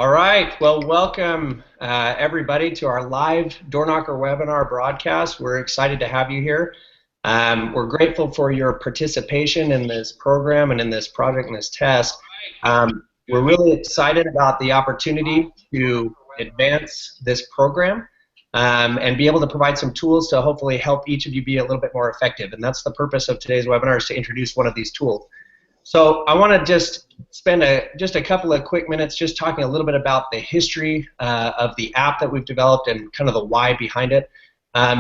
All right, well, welcome everybody to our live Door Knocker webinar broadcast. We're excited to have you here. We're grateful for your participation in this program and in this project and this test. We're really excited about the opportunity to advance this program and be able to provide some tools to hopefully help each of you be a little bit more effective. And that's the purpose of today's webinar, is to introduce one of these tools. So I want to just spend just a couple of quick minutes just talking a little bit about the history of the app that we've developed and kind of the why behind it.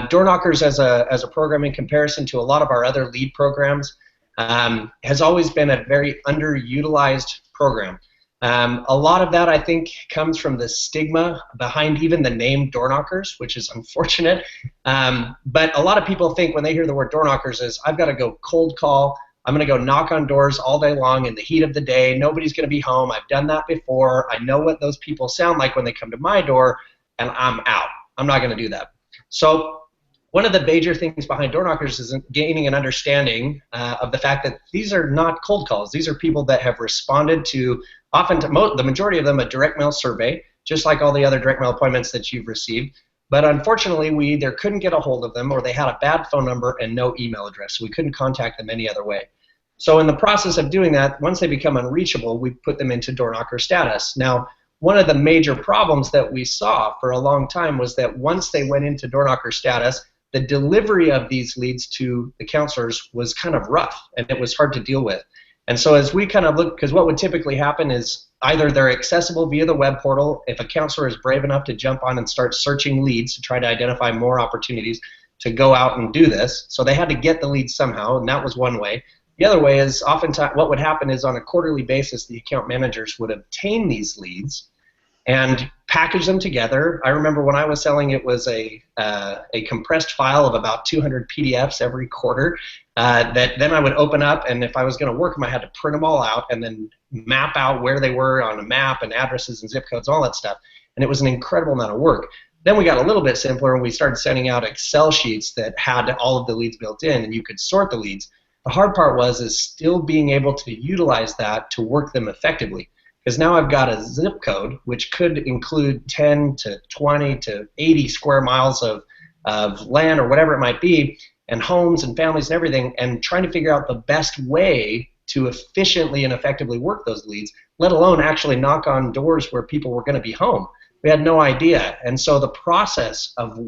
Door Knockers as a program, in comparison to a lot of our other lead programs, has always been a very underutilized program. A lot of that, I think, comes from the stigma behind even the name Door Knockers, which is unfortunate. But a lot of people think when they hear the word Door Knockers is, I've got to go cold call. I'm going to go knock on doors all day long in the heat of the day. Nobody's going to be home. I've done that before. I know what those people sound like when they come to my door, and I'm out. I'm not going to do that. So one of the major things behind Door Knockers is gaining an understanding of the fact that these are not cold calls. These are people that have responded to, the majority of them, a direct mail survey, just like all the other direct mail appointments that you've received. But unfortunately, we either couldn't get a hold of them or they had a bad phone number and no email address. So we couldn't contact them any other way. So in the process of doing that, once they become unreachable, we put them into Door Knocker status. Now, one of the major problems that we saw for a long time was that once they went into Door Knocker status, the delivery of these leads to the counselors was kind of rough and it was hard to deal with. And so as we kind of look, because what would typically happen is either they're accessible via the web portal, if a counselor is brave enough to jump on and start searching leads to try to identify more opportunities to go out and do this. So they had to get the leads somehow, and that was one way. The other way is oftentimes what would happen is on a quarterly basis, the account managers would obtain these leads and package them together. I remember when I was selling, it was a compressed file of about 200 PDFs every quarter that then I would open up, and if I was going to work them, I had to print them all out and then map out where they were on a map and addresses and zip codes, all that stuff. And it was an incredible amount of work. Then we got a little bit simpler and we started sending out Excel sheets that had all of the leads built in, and you could sort the leads. The hard part is still being able to utilize that to work them effectively. Because now I've got a zip code, which could include 10 to 20 to 80 square miles of land or whatever it might be, and homes and families and everything, and trying to figure out the best way to efficiently and effectively work those leads, let alone actually knock on doors where people were going to be home. We had no idea. And so the process of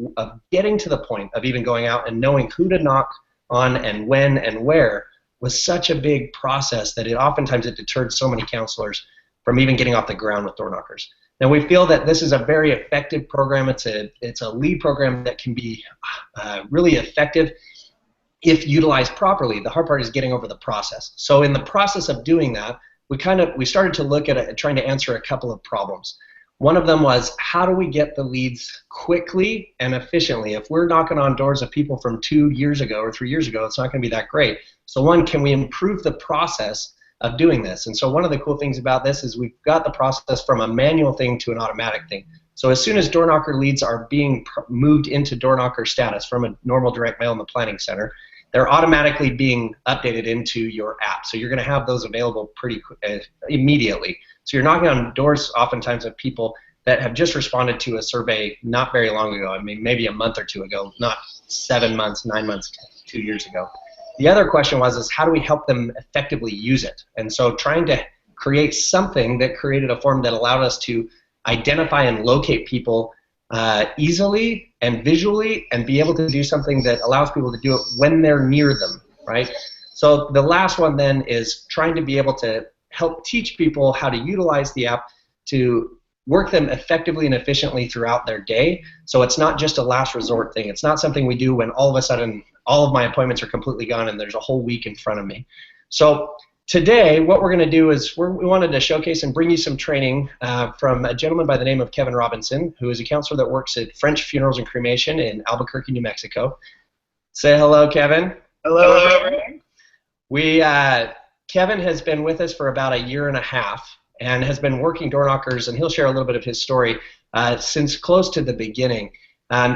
getting to the point of even going out and knowing who to knock on and when and where was such a big process that oftentimes it deterred so many counselors from even getting off the ground with Door Knockers. Now we feel that this is a very effective program. It's a lead program that can be really effective if utilized properly. The hard part is getting over the process. So in the process of doing that, we started to look at trying to answer a couple of problems. One of them was, how do we get the leads quickly and efficiently? If we're knocking on doors of people from 2 years ago or 3 years ago, it's not going to be that great. So one, can we improve the process of doing this? And so one of the cool things about this is we've got the process from a manual thing to an automatic thing. So as soon as Door Knocker leads are being moved into Door Knocker status from a normal direct mail in the planning center, they're automatically being updated into your app. So you're going to have those available pretty immediately. So you're knocking on doors oftentimes of people that have just responded to a survey not very long ago. I mean, maybe a month or two ago, not 7 months, 9 months, 2 years ago. The other question was how do we help them effectively use it? And so trying to create something that created a form that allowed us to identify and locate people easily and visually, and be able to do something that allows people to do it when they're near them, right? So the last one then is trying to be able to help teach people how to utilize the app to work them effectively and efficiently throughout their day. So it's not just a last resort thing. It's not something we do when all of a sudden all of my appointments are completely gone and there's a whole week in front of me. So today what we're going to do is we wanted to showcase and bring you some training from a gentleman by the name of Kevin Robinson, who is a counselor that works at French Funerals and Cremation in Albuquerque, New Mexico. Say hello, Kevin. Hello, everyone. Kevin has been with us for about 1.5 years and has been working Door Knockers, and he'll share a little bit of his story since close to the beginning.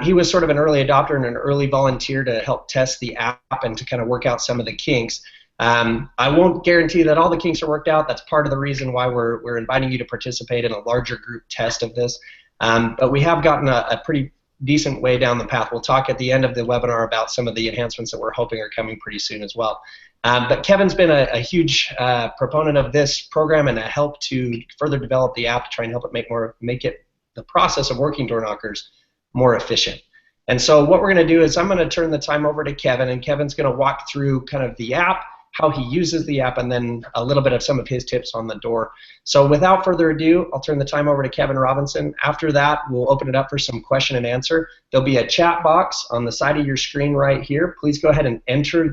He was sort of an early adopter and an early volunteer to help test the app and to kind of work out some of the kinks. I won't guarantee that all the kinks are worked out. That's part of the reason why we're inviting you to participate in a larger group test of this. But we have gotten a pretty decent way down the path. We'll talk at the end of the webinar about some of the enhancements that we're hoping are coming pretty soon as well. But Kevin's been a huge proponent of this program and a help to further develop the app to try and help it make it the process of working door knockers more efficient. And so what we're going to do is I'm going to turn the time over to Kevin, and Kevin's going to walk through kind of the app, how he uses the app, and then a little bit of some of his tips on the door. So without further ado, I'll turn the time over to Kevin Robinson. After that, we'll open it up for some question and answer. There'll be a chat box on the side of your screen right here. Please go ahead and enter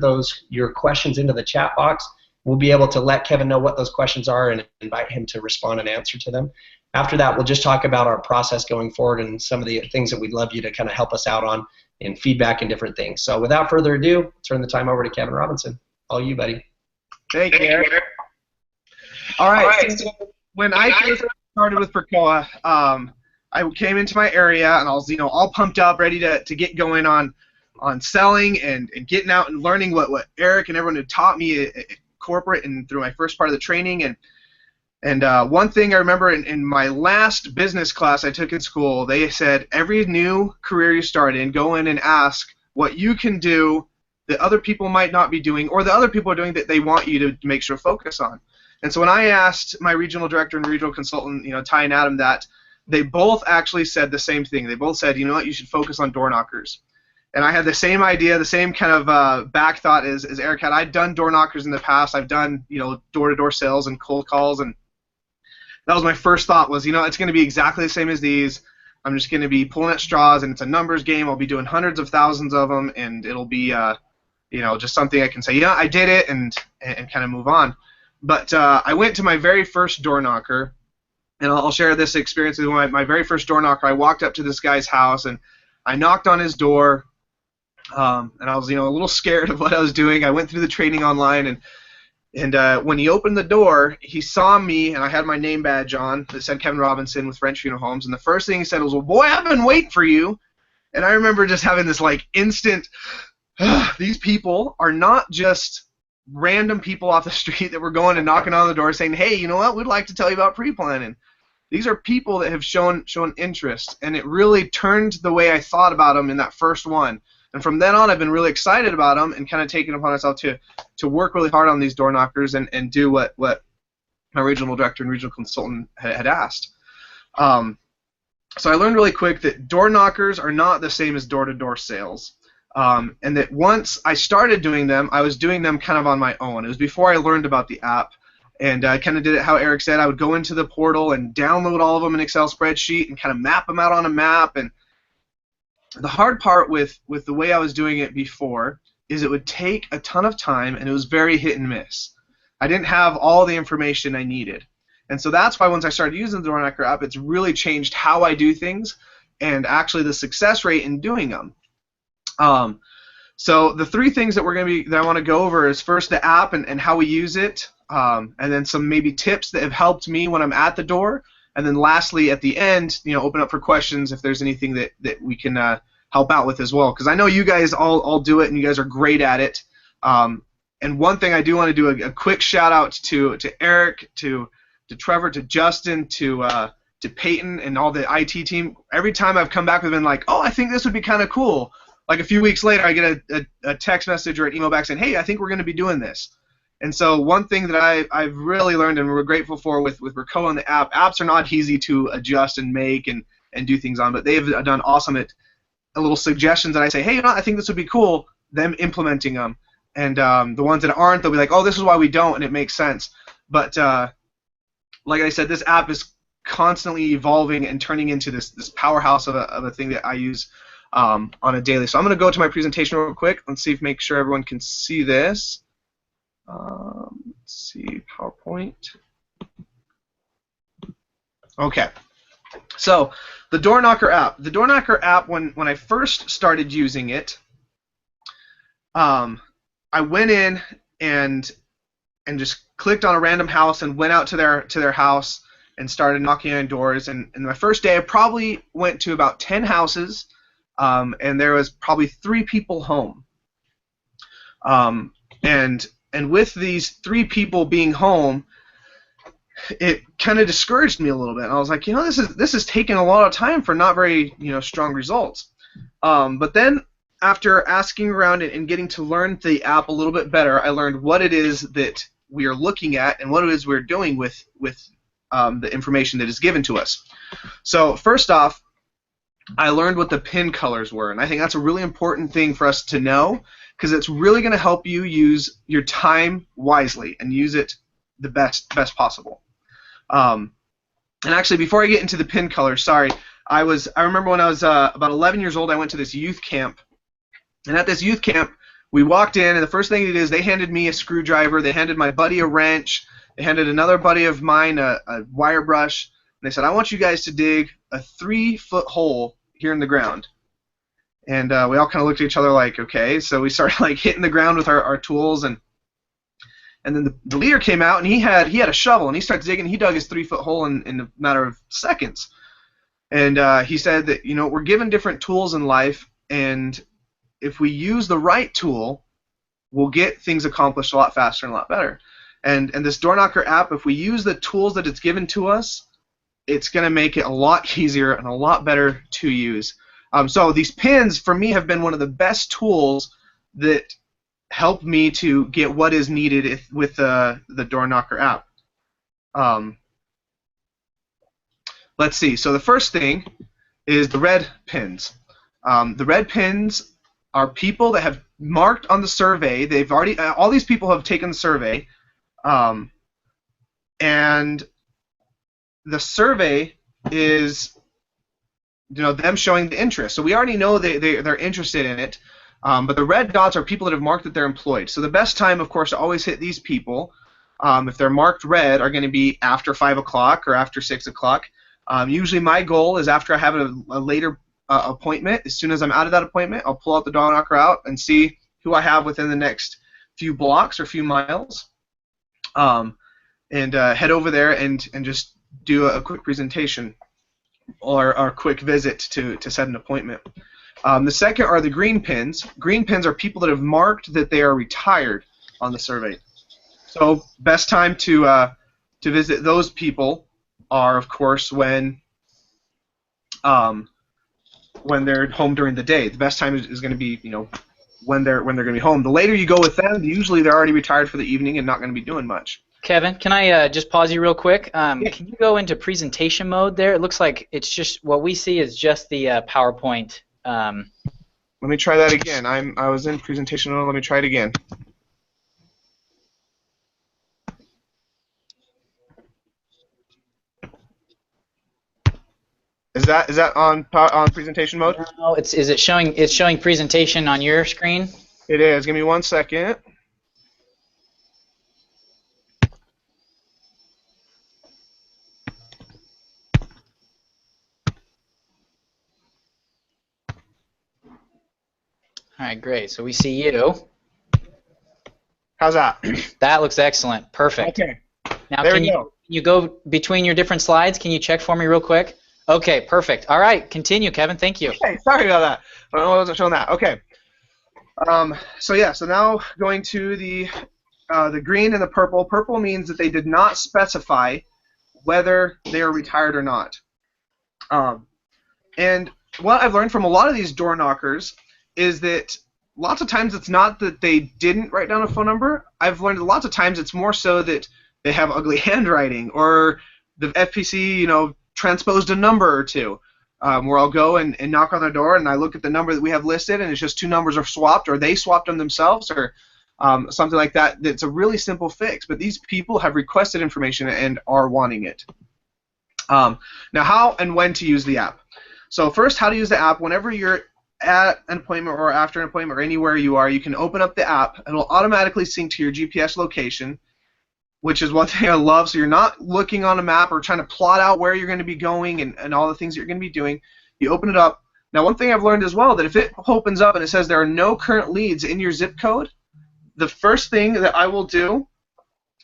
your questions into the chat box. We'll be able to let Kevin know what those questions are and invite him to respond and answer to them. After that, we'll just talk about our process going forward and some of the things that we'd love you to kind of help us out on in feedback and different things. So without further ado, turn the time over to Kevin Robinson. All you, buddy. Thank you, Eric. All right. So when I first started with Percoa, I came into my area and I was, all pumped up, ready to get going on selling and getting out and learning what Eric and everyone had taught me at corporate and through my first part of the training. And one thing I remember in my last business class I took in school, they said every new career you start in, go in and ask what you can do that other people might not be doing, or the other people are doing that they want you to make sure to focus on. And so when I asked my regional director and regional consultant, Ty and Adam, that, they both actually said the same thing. They both said, you know what, you should focus on door knockers. And I had the same idea, the same kind of back thought as Eric had. I'd done door knockers in the past. I've done, door-to-door sales and cold calls, and that was my first thought was, it's going to be exactly the same as these. I'm just going to be pulling at straws, and it's a numbers game. I'll be doing hundreds of thousands of them, and it'll be, just something I can say, I did it, and kind of move on. But I went to my very first door knocker, and I'll share this experience with my very first door knocker. I walked up to this guy's house, and I knocked on his door, and I was, a little scared of what I was doing. I went through the training online, and when he opened the door, he saw me, and I had my name badge on that said Kevin Robinson with French Funeral Homes, and the first thing he said was, well, boy, I've been waiting for you. And I remember just having this, instant, these people are not just random people off the street that were going and knocking on the door saying, hey, you know what, we'd like to tell you about pre-planning. These are people that have shown interest, and it really turned the way I thought about them in that first one. And from then on, I've been really excited about them and kind of taken upon myself to work really hard on these door knockers and do what my regional director and regional consultant had asked. So I learned really quick that door knockers are not the same as door-to-door sales. And that once I started doing them, I was doing them kind of on my own. It was before I learned about the app. And I kind of did it how Eric said. I would go into the portal and download all of them in an Excel spreadsheet and kind of map them out on a map. And the hard part with the way I was doing it before is it would take a ton of time, and it was very hit and miss. I didn't have all the information I needed. And so that's why once I started using the Door Knocker app, it's really changed how I do things and actually the success rate in doing them. So the three things that I want to go over is first the app and how we use it, and then some maybe tips that have helped me when I'm at the door, and then lastly at the end, open up for questions if there's anything that we can help out with as well, because I know you guys all do it and you guys are great at it. And one thing I do want to do a quick shout out to Eric, to Trevor, to Justin, to Peyton and all the IT team. Every time I've come back with been like, oh, I think this would be kind of cool. Like a few weeks later, I get a text message or an email back saying, hey, I think we're going to be doing this. And so one thing that I've really learned and we're grateful for with Percoa and the app, apps are not easy to adjust and make and do things on, but they've done awesome at little suggestions that I say, hey, I think this would be cool, them implementing them. And the ones that aren't, they'll be like, oh, this is why we don't, and it makes sense. But like I said, this app is constantly evolving and turning into this powerhouse of a thing that I use on a daily. So I'm going to go to my presentation real quick and make sure everyone can see this. Let's see, PowerPoint. Okay. So the Door Knocker app. The Door Knocker app, when I first started using it, I went in and just clicked on a random house and went out to their house and started knocking on doors. And my first day, I probably went to about 10 houses, and there was probably 3 people home. And And with these 3 people being home, it kind of discouraged me a little bit. And I was like, this is taking a lot of time for not very strong results. But then after asking around and getting to learn the app a little bit better, I learned what it is that we are looking at and what it is we're doing with the information that is given to us. So first off, I learned what the pin colors were, and I think that's a really important thing for us to know, because it's really going to help you use your time wisely and use it the best possible. And actually, before I get into the pin colors, sorry, I remember when I was about 11 years old, I went to this youth camp, and at this youth camp, we walked in, and the first thing they did is they handed me a screwdriver, they handed my buddy a wrench, they handed another buddy of mine a wire brush, and they said, I want you guys to dig a 3-foot hole here in the ground. And we all kind of looked at each other like, okay. So we started like hitting the ground with our tools, and then the leader came out, and he had a shovel, and he started digging. He dug his 3-foot hole in a matter of seconds. And he said that we're given different tools in life, and if we use the right tool, we'll get things accomplished a lot faster and a lot better. And this Door Knocker app, if we use the tools that it's given to us, it's going to make it a lot easier and a lot better to use. So these pins, for me, have been one of the best tools that help me to get what is needed with the Door Knocker app. Let's see. So the first thing is the red pins. The red pins are people that have marked on the survey. They've already all these people have taken the survey, and the survey is them showing the interest. So we already know they're interested in it, but the red dots are people that have marked that they're employed. So the best time, of course, to always hit these people, if they're marked red, are going to be after 5 o'clock or after 6 o'clock. Usually my goal is after I have a later appointment. As soon as I'm out of that appointment, I'll pull out the Door Knocker out and see who I have within the next few blocks or few miles, and head over there and just do a quick presentation or a quick visit to set an appointment. The second are the green pins. Green pins are people that have marked that they are retired on the survey. So best time to visit those people are, of course, when they're home during the day. The best time is going to be when they're going to be home. The later you go with them, usually they're already retired for the evening and not going to be doing much. Kevin, can I just pause you real quick? Can you go into presentation mode there? It looks like it's just what we see is just the PowerPoint. Let me try that again. I was in presentation mode. Let me try it again. Is that on presentation mode? No, is it showing? It's showing presentation on your screen. It is. Give me 1 second. All right, great. So we see you. How's that? That looks excellent. Perfect. Okay. Now, there can we go. you go between your different slides? Can you check for me real quick? Okay, perfect. All right, continue, Kevin. Thank you. Okay, sorry about that. I wasn't showing that. Okay. So now going to the green and the purple. Purple means that they did not specify whether they are retired or not. And what I've learned from a lot of these door knockers is that lots of times it's not that they didn't write down a phone number. I've learned lots of times it's more so that they have ugly handwriting, or the FPC, transposed a number or two. Where I'll go and knock on their door, and I look at the number that we have listed, and it's just 2 numbers are swapped, or they swapped them themselves, or something like that. It's a really simple fix, but these people have requested information and are wanting it. Now, how and when to use the app. So first, how to use the app. Whenever you're at an appointment or after an appointment or anywhere you are, you can open up the app. It'll automatically sync to your GPS location, which is one thing I love. So you're not looking on a map or trying to plot out where you're going to be going and all the things that you're going to be doing. You open it up. Now, one thing I've learned as well, that if it opens up and it says there are no current leads in your zip code, the first thing that I will do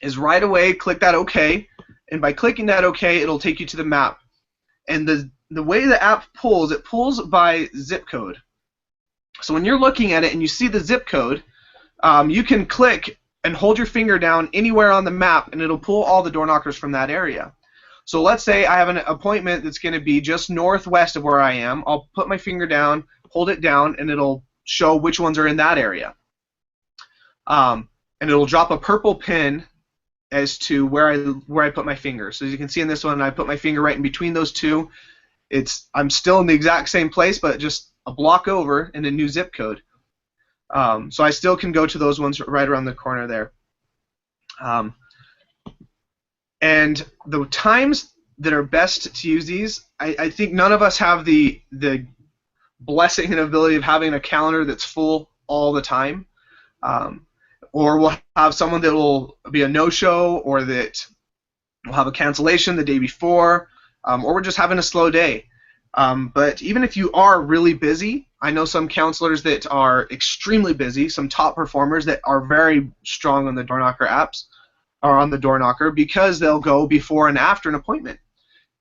is right away click that OK, and by clicking that OK, it'll take you to the map. And the way the app pulls, it pulls by zip code. So when you're looking at it and you see the zip code, you can click and hold your finger down anywhere on the map, and it'll pull all the door knockers from that area. So let's say I have an appointment that's going to be just northwest of where I am. I'll put my finger down, hold it down, and it'll show which ones are in that area. And it'll drop a purple pin as to where I put my finger. So as you can see in this one, I put my finger right in between those two. I'm still in the exact same place, but just a block over in a new zip code. So I still can go to those ones right around the corner there. And the times that are best to use these, I think none of us have the blessing and ability of having a calendar that's full all the time. Or we'll have someone that will be a no-show, or that will have a cancellation the day before, or we're just having a slow day. But even if you are really busy, I know some counselors that are extremely busy, some top performers that are very strong on the door knocker apps, or on the door knocker, because they'll go before and after an appointment.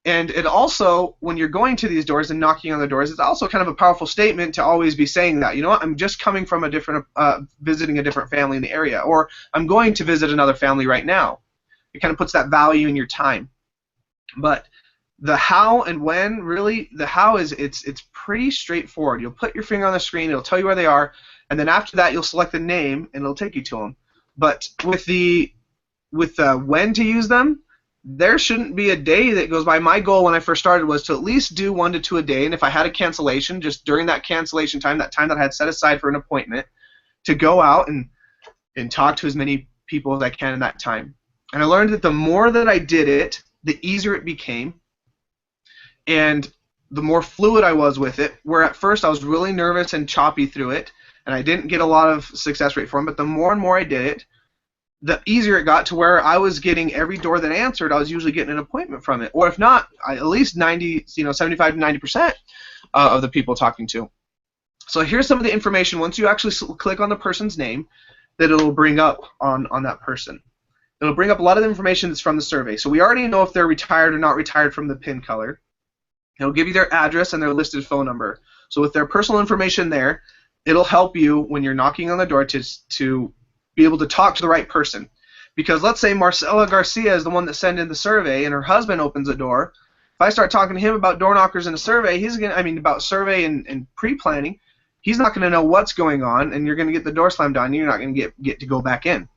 And it also, when you're going to these doors and knocking on the doors, it's also kind of a powerful statement to always be saying that, you know what, I'm just coming from a different, visiting a different family in the area, or I'm going to visit another family right now. It kind of puts that value in your time. But the how and when, really, the how is, it's pretty straightforward. You'll put your finger on the screen, it'll tell you where they are, and then after that you'll select the name and it'll take you to them. But with the when to use them, there shouldn't be a day that goes by. My goal when I first started was to at least do 1 to 2 a day, and if I had a cancellation, just during that cancellation time, that time that I had set aside for an appointment, to go out and talk to as many people as I can in that time. And I learned that the more that I did it, the easier it became, and the more fluid I was with it, where at first I was really nervous and choppy through it, and I didn't get a lot of success rate for them, but the more and more I did it, the easier it got, to where I was getting every door that answered, I was usually getting an appointment from it. Or if not, at least 75 to 90% of the people talking to. So here's some of the information once you actually click on the person's name that it'll bring up on that person. It'll bring up a lot of the information that's from the survey. So we already know if they're retired or not retired from the pin color. It'll give you their address and their listed phone number. So with their personal information there, it'll help you when you're knocking on the door to be able to talk to the right person. Because let's say Marcela Garcia is the one that sent in the survey, and her husband opens a door. If I start talking to him about door knockers in a survey, about survey and pre-planning, he's not going to know what's going on, and you're going to get the door slammed on you. You're not going to get to go back in.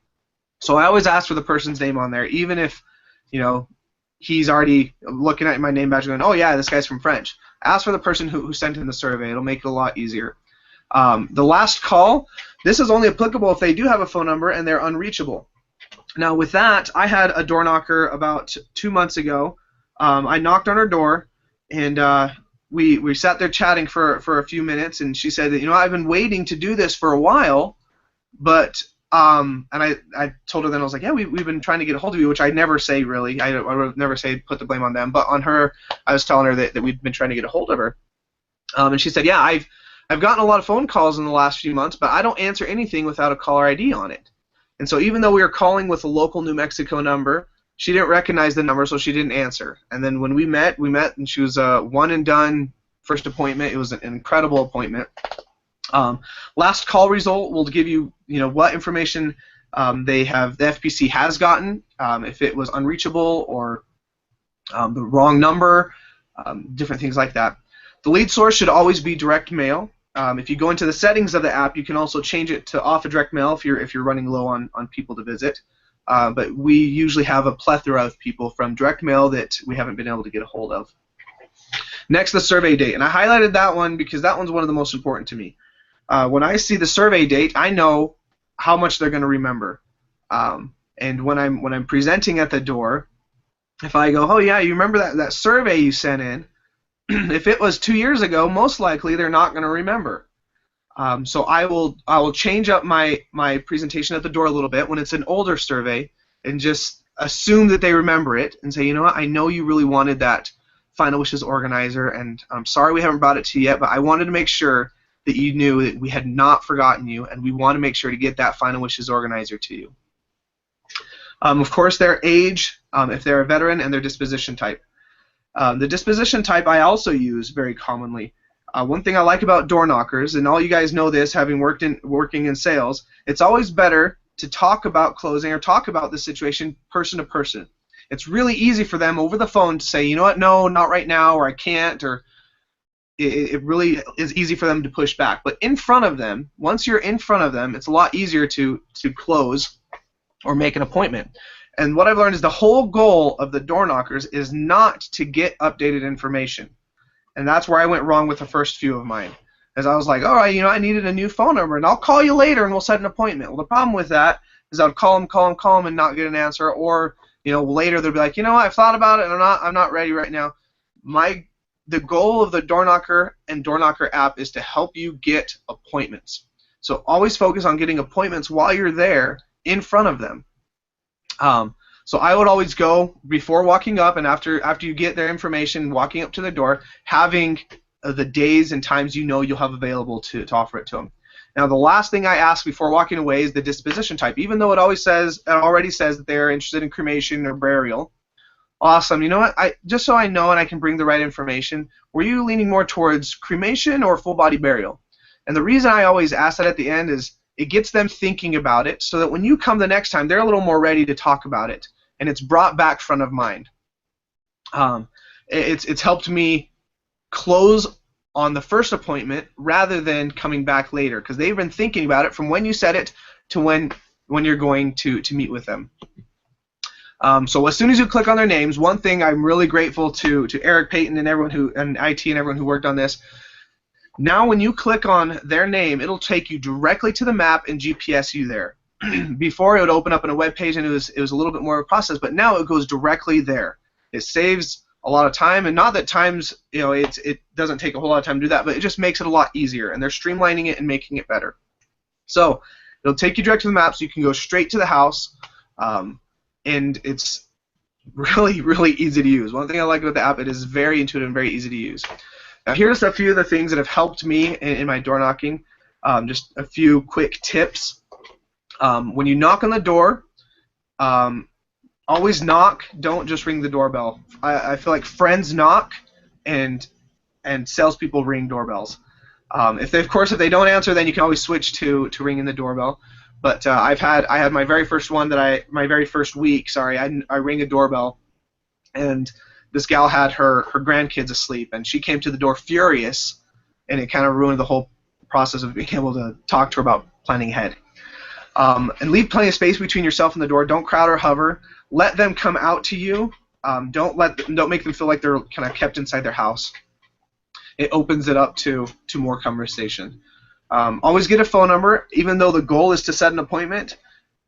So I always ask for the person's name on there, even if he's already looking at my name badge going, oh yeah, this guy's from French. Ask for the person who sent in the survey. It'll make it a lot easier. The last call, this is only applicable if they do have a phone number and they're unreachable. Now with that, I had a door knocker about 2 months ago. I knocked on her door, and we sat there chatting for a few minutes, and she said that, I've been waiting to do this for a while, but and I told her then, I was like, yeah, we've been trying to get a hold of you, which I never say really. I would never say put the blame on them, but on her, I was telling her that we'd been trying to get a hold of her. And she said, yeah, I've gotten a lot of phone calls in the last few months, but I don't answer anything without a caller ID on it. And so even though we were calling with a local New Mexico number, she didn't recognize the number, so she didn't answer. And then when we met, and she was a one and done first appointment. It was an incredible appointment. Last call result will give you, what information the FPC has gotten, if it was unreachable or the wrong number, different things like that. The lead source should always be direct mail. If you go into the settings of the app, you can also change it to off of direct mail if you're running low on people to visit. But we usually have a plethora of people from direct mail that we haven't been able to get a hold of. Next, the survey date, and I highlighted that one because that one's one of the most important to me. When I see the survey date, I know how much they're going to remember. And when I'm presenting at the door, if I go, oh yeah, you remember that survey you sent in? If it was 2 years ago, most likely they're not going to remember. So I will change up my presentation at the door a little bit when it's an older survey, and just assume that they remember it and say, you know what, I know you really wanted that Final Wishes organizer, and I'm sorry we haven't brought it to you yet, but I wanted to make sure that you knew that we had not forgotten you, and we want to make sure to get that Final Wishes organizer to you. Of course, their age, if they're a veteran, and their disposition type. The disposition type I also use very commonly. One thing I like about door knockers, and all you guys know this, having working in sales, it's always better to talk about closing or talk about the situation person to person. It's really easy for them over the phone to say, you know what, no, not right now, or I can't, or it really is easy for them to push back. But in front of them, once you're in front of them, it's a lot easier to close or make an appointment. And what I've learned is the whole goal of the door knockers is not to get updated information. And that's where I went wrong with the first few of mine. As I was like, all right, I needed a new phone number, and I'll call you later, and we'll set an appointment. Well, the problem with that is I would call them, and not get an answer, or later they'll be like, you know what, I've thought about it, and I'm not ready right now. The goal of the Door Knocker and Door Knocker app is to help you get appointments. So always focus on getting appointments while you're there in front of them. So I would always go before walking up, and after you get their information, walking up to the door, having the days and times you'll have available to offer it to them. Now, the last thing I ask before walking away is the disposition type. Even though it already says that they're interested in cremation or burial. Awesome. You know what? Just so I know and I can bring the right information, were you leaning more towards cremation or full body burial? And the reason I always ask that at the end is it gets them thinking about it, so that when you come the next time, they're a little more ready to talk about it, and it's brought back front of mind. It's helped me close on the first appointment rather than coming back later, because they've been thinking about it from when you said it to when you're going to meet with them. So as soon as you click on their names, one thing I'm really grateful to Eric Payton and everyone and IT and everyone who worked on this. Now when you click on their name, it'll take you directly to the map and GPS you there. Before, it would open up in a web page, and it was a little bit more of a process, but now it goes directly there. It saves a lot of time, and not that times, it doesn't take a whole lot of time to do that, but it just makes it a lot easier, and they're streamlining it and making it better. So it'll take you direct to the map, so you can go straight to the house, and it's really, really easy to use. One thing I like about the app, it is very intuitive and very easy to use. Now, here's a few of the things that have helped me in my door knocking. Just a few quick tips. When you knock on the door, always knock. Don't just ring the doorbell. I feel like friends knock and salespeople ring doorbells. If they don't answer, then you can always switch to ringing the doorbell. But I had my very first my very first week. I rang a doorbell, and this gal had her grandkids asleep, and she came to the door furious, and it kind of ruined the whole process of being able to talk to her about planning ahead. And leave plenty of space between yourself and the door. Don't crowd or hover. Let them come out to you. Don't make them feel like they're kind of kept inside their house. It opens it up to more conversation. Always get a phone number, even though the goal is to set an appointment.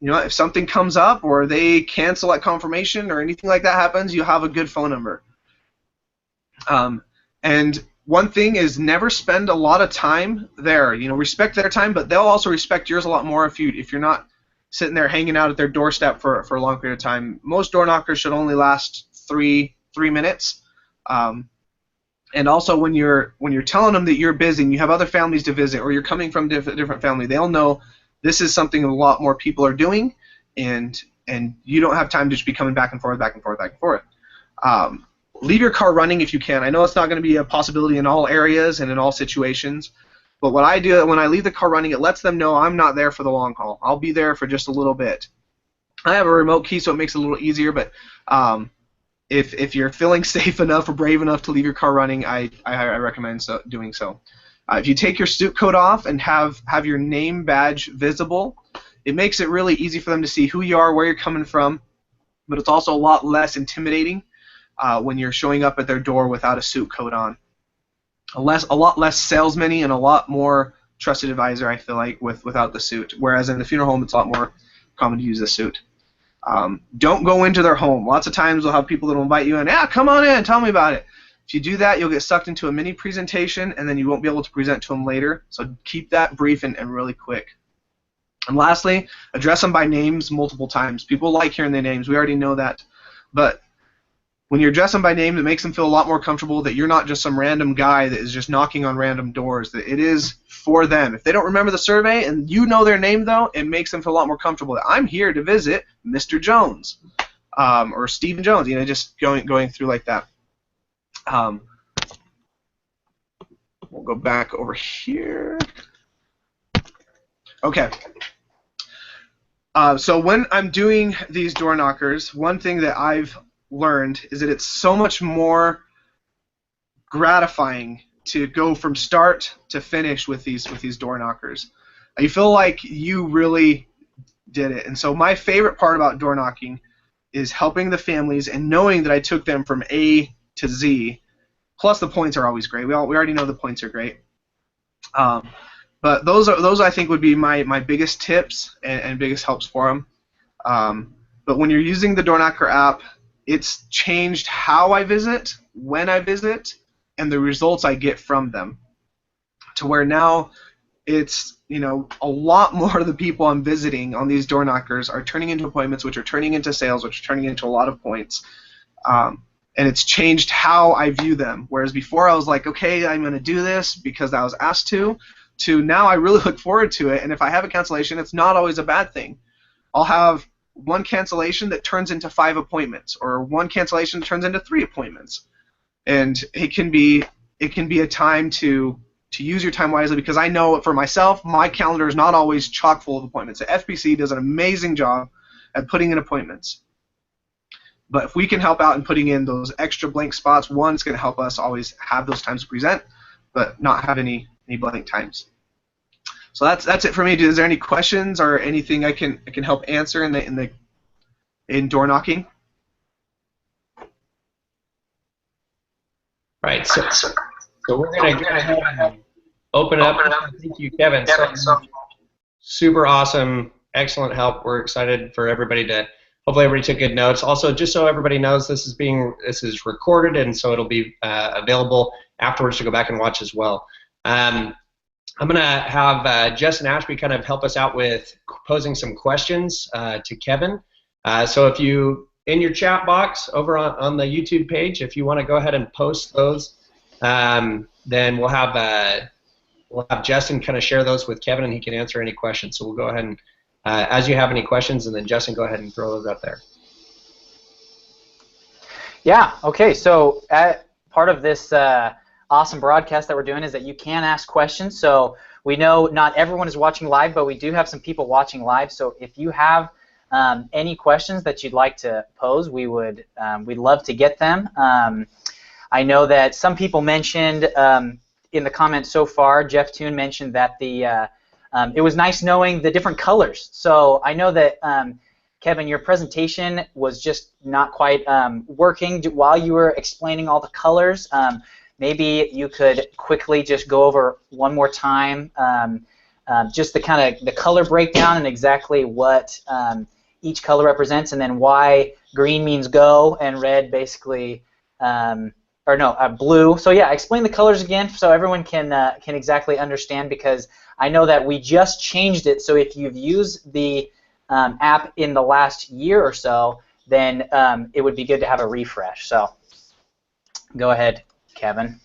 If something comes up or they cancel at confirmation or anything like that happens, you have a good phone number. And one thing is never spend a lot of time there. Respect their time, but they'll also respect yours a lot more if you're not sitting there hanging out at their doorstep for a long period of time. Most door knockers should only last three minutes. And also when you're telling them that you're busy and you have other families to visit, or you're coming from different family, they'll know this is something a lot more people are doing, and you don't have time to just be coming back and forth. Leave your car running if you can. I know it's not going to be a possibility in all areas and in all situations, but what I do when I leave the car running, it lets them know I'm not there for the long haul. I'll be there for just a little bit. I have a remote key, so it makes it a little easier, but if you're feeling safe enough or brave enough to leave your car running, I recommend doing so. If you take your suit coat off and have your name badge visible, it makes it really easy for them to see who you are, where you're coming from, but it's also a lot less intimidating when you're showing up at their door without a suit coat on. A lot less salesman-y and a lot more trusted advisor, I feel like, without the suit. Whereas in the funeral home, it's a lot more common to use a suit. Don't go into their home. Lots of times they'll have people that will invite you in. Yeah, come on in, tell me about it. If you do that, you'll get sucked into a mini presentation, and then you won't be able to present to them later. So keep that brief and really quick. And lastly, address them by names multiple times. People like hearing their names. We already know that. But when you address them by name, it makes them feel a lot more comfortable that you're not just some random guy that is just knocking on random doors, that it is for them. If they don't remember the survey and you know their name, though, it makes them feel a lot more comfortable that I'm here to visit Mr. Jones or Stephen Jones, just going through like that. We'll go back over here. Okay. So when I'm doing these door knockers, one thing that I've learned is that it's so much more gratifying to go from start to finish with these door knockers. You feel like you really did it. And so my favorite part about door knocking is helping the families and knowing that I took them from A to Z. Plus the points are always great. We already know the points are great. But those I think would be my biggest tips and biggest helps for them. But when you're using the Door Knocker app, it's changed how I visit, when I visit, and the results I get from them. To where now it's, a lot more of the people I'm visiting on these door knockers are turning into appointments, which are turning into sales, which are turning into a lot of points. And it's changed how I view them. Whereas before I was like, okay, I'm going to do this because I was asked to now I really look forward to it. And if I have a cancellation, it's not always a bad thing. I'll have one cancellation that turns into 5 appointments, or one cancellation that turns into 3 appointments. And it can be a time to use your time wisely, because I know for myself, my calendar is not always chock full of appointments. The FBC does an amazing job at putting in appointments. But if we can help out in putting in those extra blank spots, one, it's going to help us always have those times to present, but not have any blank times. So that's it for me. Is there any questions or anything I can help answer in door knocking? Right. So we're going to go ahead and open up. Thank you, Kevin. So, super awesome, excellent help. We're excited for everybody to. Hopefully, everybody took good notes. Also, just so everybody knows, this is recorded, and so it'll be available afterwards to go back and watch as well. I'm going to have Justin Ashby kind of help us out with posing some questions to Kevin. So if you, in your chat box over on the YouTube page, if you want to go ahead and post those, then we'll have Justin kind of share those with Kevin, and he can answer any questions. So we'll go ahead and, as you have any questions, and then Justin, go ahead and throw those up there. Yeah, okay, so part of this awesome broadcast that we're doing is that you can ask questions. So we know not everyone is watching live, but we do have some people watching live. So if you have any questions that you'd like to pose, we'd love to get them. I know that some people mentioned in the comments so far, Jeff Toon mentioned that it was nice knowing the different colors. So I know that Kevin, your presentation was just not quite working while you were explaining all the colors. Maybe you could quickly just go over one more time just the color breakdown and exactly what each color represents, and then why green means go and red basically, blue. So yeah, explain the colors again so everyone can exactly understand, because I know that we just changed it. So if you've used the app in the last year or so, then it would be good to have a refresh. So go ahead, Kevin.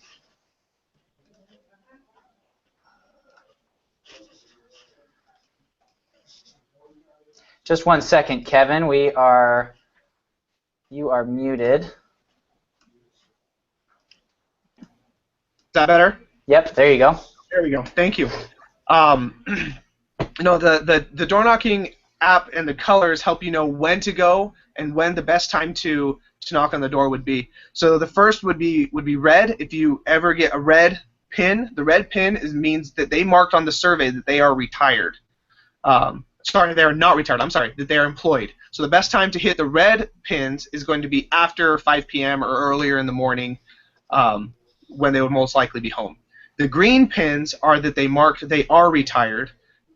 Just 1 second, Kevin. You are muted. Is that better? Yep, there you go. There we go. Thank you. The door knocking app and the colors help you know when to go and when the best time to knock on the door would be. So the first would be red. If you ever get a red pin, the red pin means that they marked on the survey that they are retired. Sorry, they are not retired. I'm sorry, that they are employed. So the best time to hit the red pins is going to be after 5 p.m. or earlier in the morning, when they would most likely be home. The green pins are that they marked they are retired,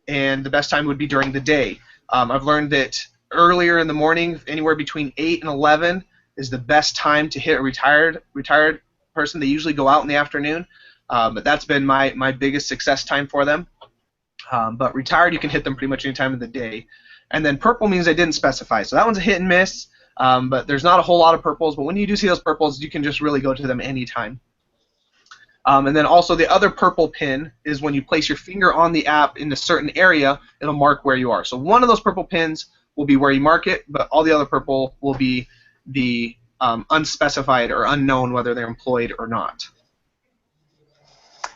and the best time would be during the day. I've learned that earlier in the morning, anywhere between 8 and 11, is the best time to hit a retired person. They usually go out in the afternoon, but that's been my biggest success time for them. But retired, you can hit them pretty much any time of the day. And then purple means they didn't specify. So that one's a hit and miss, but there's not a whole lot of purples. But when you do see those purples, you can just really go to them anytime. And then also the other purple pin is when you place your finger on the app in a certain area, it'll mark where you are. So one of those purple pins will be where you mark it, but all the other purple will be the unspecified or unknown whether they're employed or not.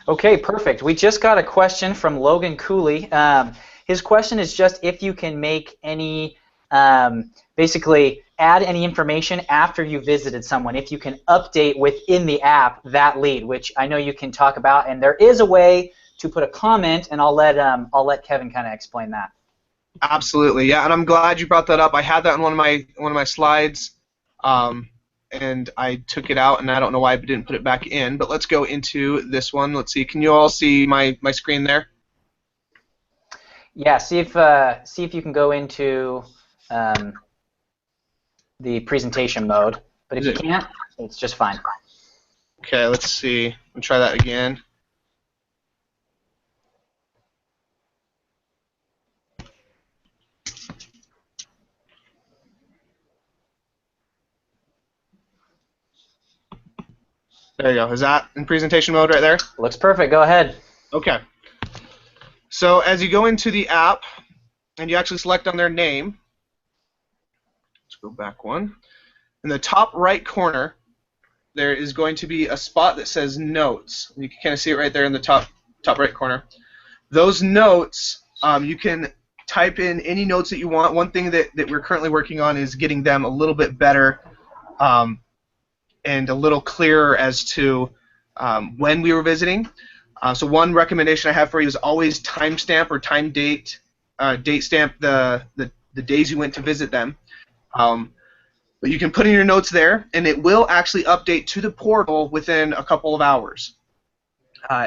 Okay, perfect. We just got a question from Logan Cooley. His question is just if you can make any, basically add any information after you visited someone, if you can update within the app that lead, which I know you can talk about, and there is a way to put a comment, and I'll let Kevin kind of explain that. Absolutely, yeah, and I'm glad you brought that up. I had that in one of my slides, and I took it out, and I don't know why I didn't put it back in. But let's go into this one. Let's see. Can you all see my screen there? Yeah. See if you can go into the presentation mode. But if you can't, it's just fine. Okay. Let's see. I'll try that again. There you go. Is that in presentation mode right there? Looks perfect. Go ahead. Okay. So as you go into the app and you actually select on their name, let's go back one. In the top right corner, there is going to be a spot that says Notes. You can kind of see it right there in the top right corner. Those notes, you can type in any notes that you want. One thing that we're currently working on is getting them a little bit better and a little clearer as to when we were visiting. So one recommendation I have for you is always timestamp or date stamp the days you went to visit them. But you can put in your notes there, and it will actually update to the portal within a couple of hours.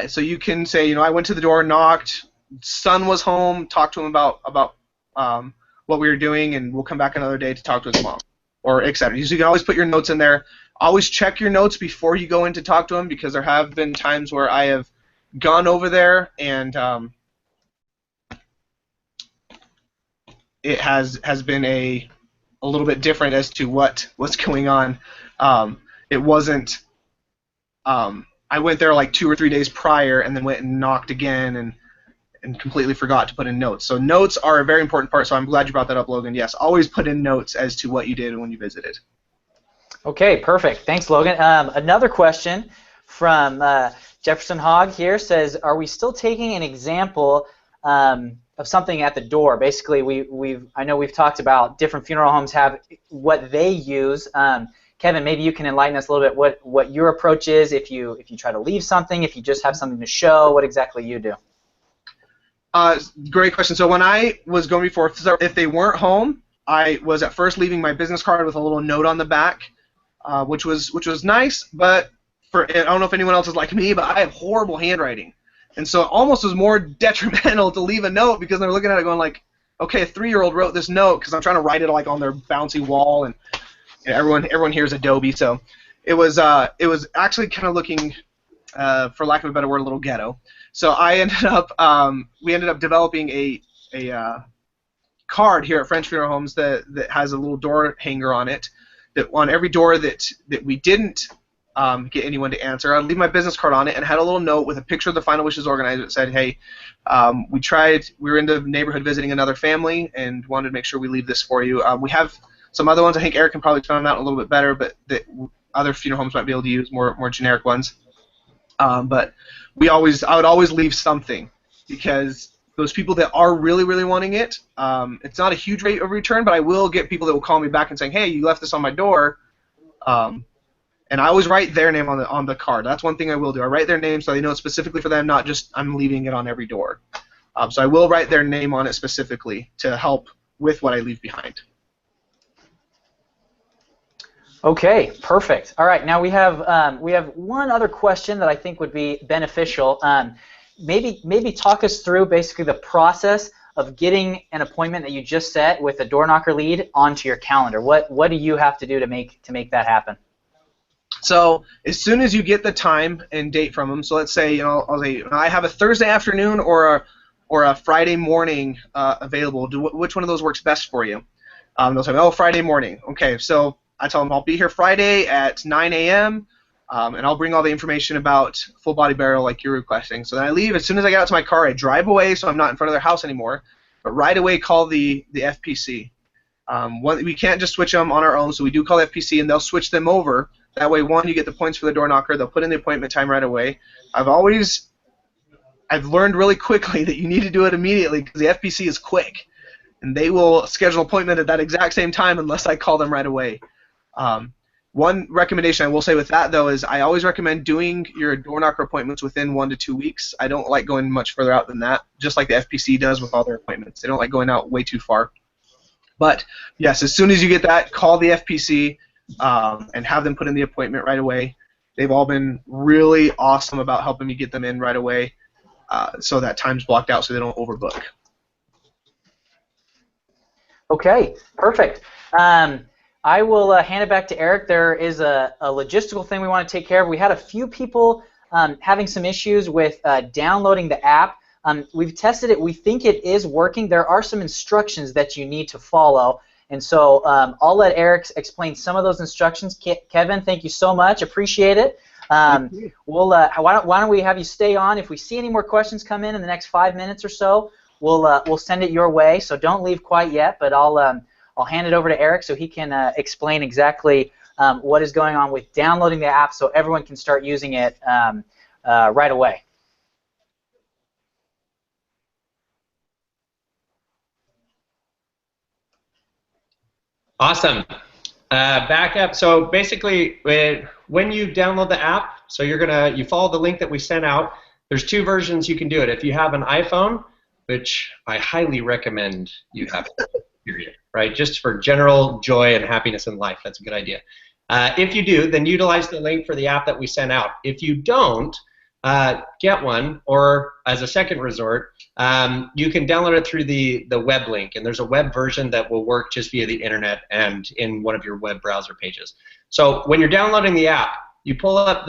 So you can say, you know, I went to the door, knocked, son was home, talked to him about what we were doing, and we'll come back another day to talk to his mom, or etc. So you can always put your notes in there. Always check your notes before you go in to talk to him, because there have been times where I have gone over there and it has been a little bit different as to what's going on. It wasn't. I went there like 2 or 3 days prior, and then went and knocked again, and completely forgot to put in notes. So notes are a very important part. So I'm glad you brought that up, Logan. Yes, always put in notes as to what you did when you visited. Okay, perfect. Thanks, Logan. Another question from Jefferson Hogg here says, are we still taking an example of something at the door? Basically, I know we've talked about different funeral homes have what they use. Kevin, maybe you can enlighten us a little bit what your approach is, if you try to leave something, if you just have something to show, what exactly you do. Great question. So when I was going before, if they weren't home, I was at first leaving my business card with a little note on the back, which was nice, but I don't know if anyone else is like me, but I have horrible handwriting. And so it almost was more detrimental to leave a note, because they're looking at it going like, okay, a 3-year-old wrote this note, because I'm trying to write it like on their bouncy wall, and you know, everyone here is Adobe, so it was actually kind of looking, for lack of a better word, a little ghetto. So we ended up developing a card here at French Funeral Homes that has a little door hanger on it, that on every door that we didn't get anyone to answer, I'd leave my business card on it, and had a little note with a picture of the Final Wishes organizer that said, hey, we were in the neighborhood visiting another family and wanted to make sure we leave this for you. We have some other ones. I think Eric can probably explain that a little bit better, but that other funeral homes might be able to use more generic ones. But I would always leave something, because those people that are really, really wanting it, it's not a huge rate of return, but I will get people that will call me back and saying, hey, you left this on my door. And I always write their name on the card. That's one thing I will do. I write their name so they know it's specifically for them, not just I'm leaving it on every door. So I will write their name on it specifically to help with what I leave behind. Okay, perfect. All right, now we have one other question that I think would be beneficial. Maybe talk us through basically the process of getting an appointment that you just set with a door knocker lead onto your calendar. What do you have to do to make that happen? So as soon as you get the time and date from them, so let's say, you know, I'll say I have a Thursday afternoon or a Friday morning available. Which one of those works best for you? They'll say, oh, Friday morning. Okay, so I tell them I'll be here Friday at 9 a.m. And I'll bring all the information about full body burial like you're requesting. So then I leave. As soon as I get out to my car, I drive away, so I'm not in front of their house anymore. But right away, call the FPC. We can't just switch them on our own, so we do call the FPC, and they'll switch them over. That way, one, you get the points for the door knocker. They'll put in the appointment time right away. I I've learned really quickly that you need to do it immediately because the FPC is quick, and they will schedule an appointment at that exact same time unless I call them right away. One recommendation I will say with that, though, is I always recommend doing your door knocker appointments within 1 to 2 weeks. I don't like going much further out than that, just like the FPC does with all their appointments. They don't like going out way too far. But, yes, as soon as you get that, call the FPC and have them put in the appointment right away. They've all been really awesome about helping me get them in right away so that time's blocked out so they don't overbook. Okay, perfect. I will hand it back to Eric. There is a logistical thing we want to take care of. We had a few people having some issues with downloading the app. We've tested it. We think it is working. There are some instructions that you need to follow. And so I'll let Eric explain some of those instructions. Kevin, thank you so much. Appreciate it. Why don't we have you stay on? If we see any more questions come in the next 5 minutes or so, we'll send it your way. So don't leave quite yet, but I'll hand it over to Eric so he can explain exactly what is going on with downloading the app so everyone can start using it right away. Awesome. Back up. So basically, when you download the app, so you follow the link that we sent out. There's 2 versions you can do it. If you have an iPhone, which I highly recommend you have, period, right? Just for general joy and happiness in life, that's a good idea. If you do, then utilize the link for the app that we sent out. If you don't, get one, or as a second resort, you can download it through the web link, and there's a web version that will work just via the internet and in one of your web browser pages. So when you're downloading the app, you pull up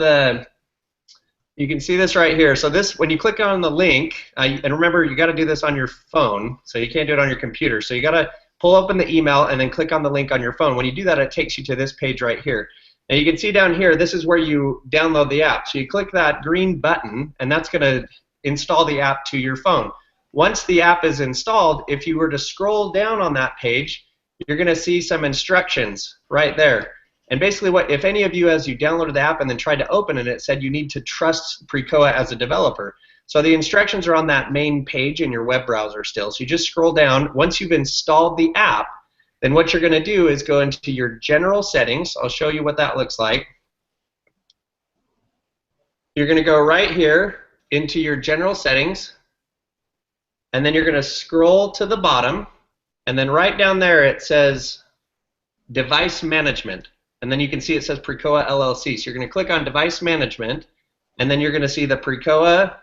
you can see this right here. So this, when you click on the link, and remember, you got to do this on your phone, so you can't do it on your computer. So you got to pull open the email and then click on the link on your phone. When you do that, it takes you to this page right here. And you can see down here, this is where you download the app. So you click that green button, and that's going to install the app to your phone. Once the app is installed, if you were to scroll down on that page, you're going to see some instructions right there. And basically, if any of you, as you downloaded the app and then tried to open it, it said you need to trust Precoa as a developer. So the instructions are on that main page in your web browser still. So you just scroll down. Once you've installed the app, then what you're going to do is go into your general settings. I'll show you what that looks like. You're going to go right here into your general settings, and then you're going to scroll to the bottom, and then right down there it says device management, and then you can see it says Precoa LLC. So you're going to click on device management, and then you're going to see the Precoa.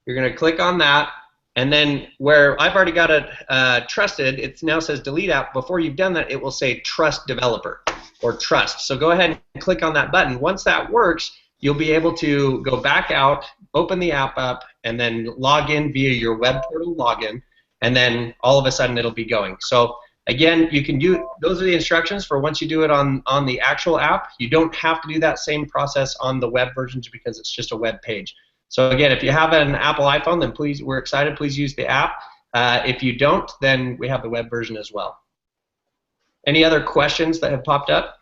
You're going to click on that, and then where I've already got it trusted, it now says delete app. Before you've done that, it will say trust developer or trust. So go ahead and click on that button. Once that works, you'll be able to go back out, open the app up, and then log in via your web portal login, and then all of a sudden it'll be going. So again, you can do, those are the instructions for once you do it on the actual app. You don't have to do that same process on the web versions because it's just a web page. So again, if you have an Apple iPhone, then please, we're excited, please use the app. If you don't, then we have the web version as well. Any other questions that have popped up?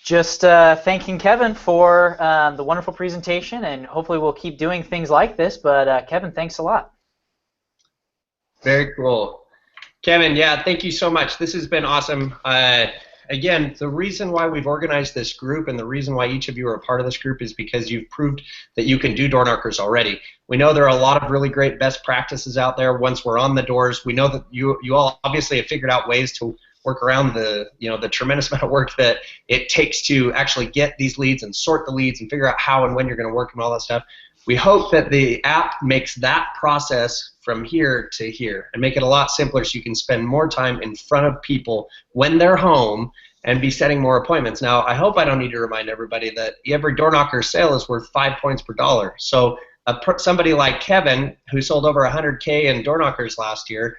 Just thanking Kevin for the wonderful presentation, and hopefully we'll keep doing things like this, but Kevin, thanks a lot. Very cool. Kevin, yeah, thank you so much. This has been awesome. Again, the reason why we've organized this group and the reason why each of you are a part of this group is because you've proved that you can do door knockers already. We know there are a lot of really great best practices out there once we're on the doors. We know that you all obviously have figured out ways to work around the tremendous amount of work that it takes to actually get these leads and sort the leads and figure out how and when you're going to work and all that stuff. We hope that the app makes that process from here to here and make it a lot simpler so you can spend more time in front of people when they're home and be setting more appointments. Now, I hope I don't need to remind everybody that every door knocker sale is worth 5 points per dollar. So somebody like Kevin, who sold over 100K in door knockers last year,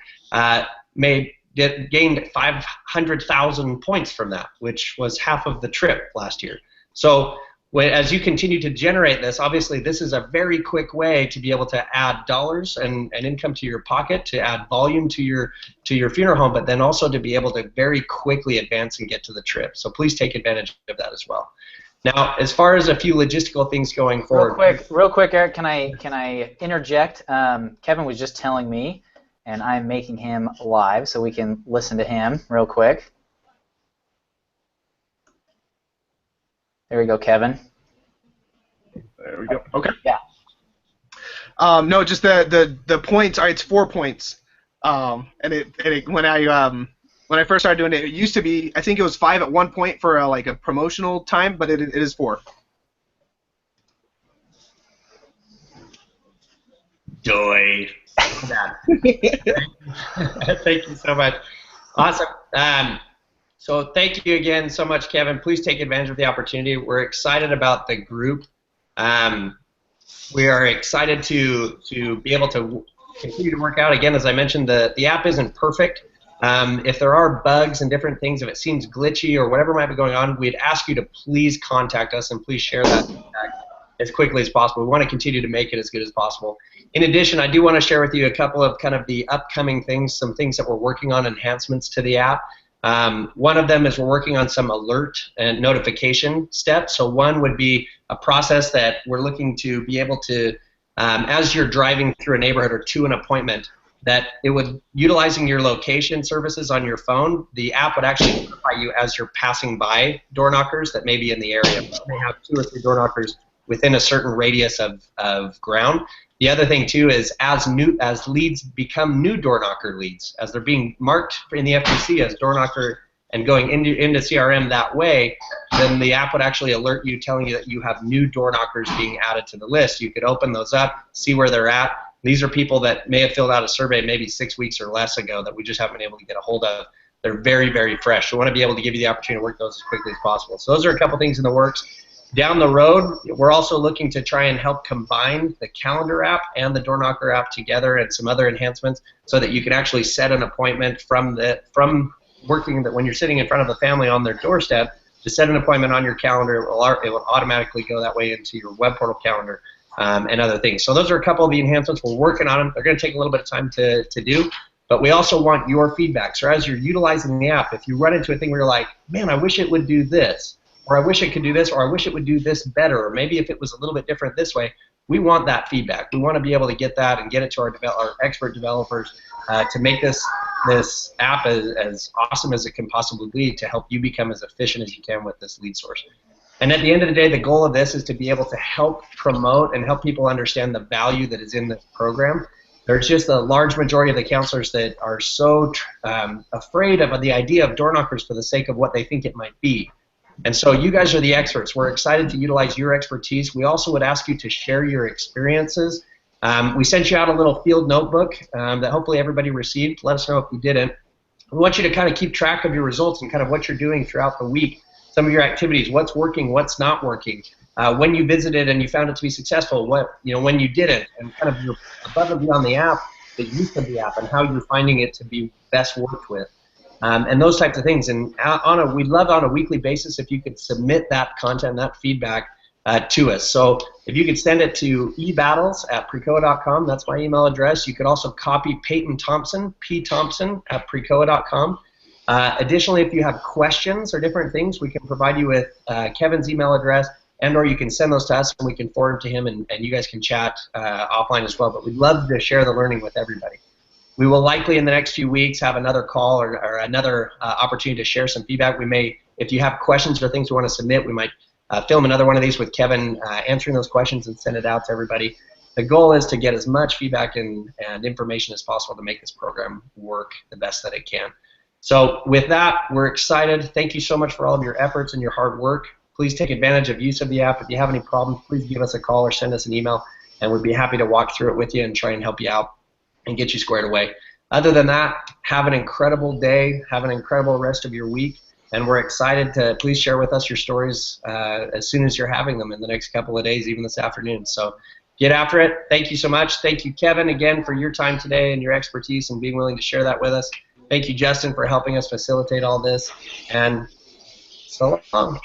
gained 500,000 points from that, which was half of the trip last year. So as you continue to generate this, obviously this is a very quick way to be able to add dollars and income to your pocket, to add volume to your funeral home, but then also to be able to very quickly advance and get to the trip. So please take advantage of that as well. Now, as far as a few logistical things going forward. Real quick, Eric, can I interject? Kevin was just telling me, and I'm making him live so we can listen to him real quick. There we go, Kevin. There we go. Okay. Yeah. No, just the points. It's 4 points. And when I first started doing it, it used to be, I think it was 5 at one point for like a promotional time, but it is 4. Joy. Thank you so much. Awesome. So thank you again so much, Kevin. Please take advantage of the opportunity. We're excited about the group. We are excited to be able to continue to work out. Again, as I mentioned, the app isn't perfect. If there are bugs and different things, if it seems glitchy or whatever might be going on, we'd ask you to please contact us and please share that feedback as quickly as possible. We want to continue to make it as good as possible. In addition, I do want to share with you a couple of kind of the upcoming things, some things that we're working on, enhancements to the app. One of them is we're working on some alert and notification steps. So one would be a process that we're looking to be able to, as you're driving through a neighborhood or to an appointment, that it would, utilizing your location services on your phone, the app would actually notify you as you're passing by door knockers that may be in the area. You may have 2 or 3 door knockers within a certain radius of ground. The other thing too is as leads become new door knocker leads, as they're being marked in the FTC as door knocker and going into CRM that way, then the app would actually alert you, telling you that you have new door knockers being added to the list. You could open those up, see where they're at. These are people that may have filled out a survey maybe 6 weeks or less ago that we just haven't been able to get a hold of. They're very, very fresh. We want to be able to give you the opportunity to work those as quickly as possible. So those are a couple things in the works. Down the road, we're also looking to try and help combine the calendar app and the door knocker app together and some other enhancements so that you can actually set an appointment from working that when you're sitting in front of the family on their doorstep, to set an appointment on your calendar, it will automatically go that way into your web portal calendar and other things. So those are a couple of the enhancements. We're working on them. They're going to take a little bit of time to do, but we also want your feedback. So as you're utilizing the app, if you run into a thing where you're like, man, I wish it would do this, or I wish it could do this, or I wish it would do this better, or maybe if it was a little bit different this way, we want that feedback. We want to be able to get that and get it to our expert developers to make this app as awesome as it can possibly be to help you become as efficient as you can with this lead source. And at the end of the day, the goal of this is to be able to help promote and help people understand the value that is in this program. There's just a large majority of the counselors that are so afraid of the idea of door knockers for the sake of what they think it might be. And so you guys are the experts. We're excited to utilize your expertise. We also would ask you to share your experiences. We sent you out a little field notebook that hopefully everybody received. Let us know if you didn't. We want you to kind of keep track of your results and kind of what you're doing throughout the week, some of your activities, what's working, what's not working, when you visited and you found it to be successful, when you didn't, and kind of your above and beyond the app, the use of the app, and how you're finding it to be best worked with. And those types of things. And we'd love on a weekly basis if you could submit that content, that feedback to us. So if you could send it to ebattles@precoa.com, that's my email address. You could also copy Peyton Thompson, pthompson@precoa.com. Additionally, if you have questions or different things, we can provide you with Kevin's email address, or you can send those to us and we can forward them to him, and you guys can chat offline as well. But we'd love to share the learning with everybody. We will likely in the next few weeks have another call or another opportunity to share some feedback. We may, if you have questions or things we want to submit, we might film another one of these with Kevin answering those questions and send it out to everybody. The goal is to get as much feedback and information as possible to make this program work the best that it can. So with that, we're excited. Thank you so much for all of your efforts and your hard work. Please take advantage of use of the app. If you have any problems, please give us a call or send us an email, and we'd be happy to walk through it with you and try and help you out and get you squared away. Other than that, have an incredible day, have an incredible rest of your week, and we're excited to please share with us your stories as soon as you're having them in the next couple of days, even this afternoon. So get after it. Thank you so much. Thank you, Kevin, again, for your time today and your expertise and being willing to share that with us. Thank you, Justin, for helping us facilitate all this, and so long.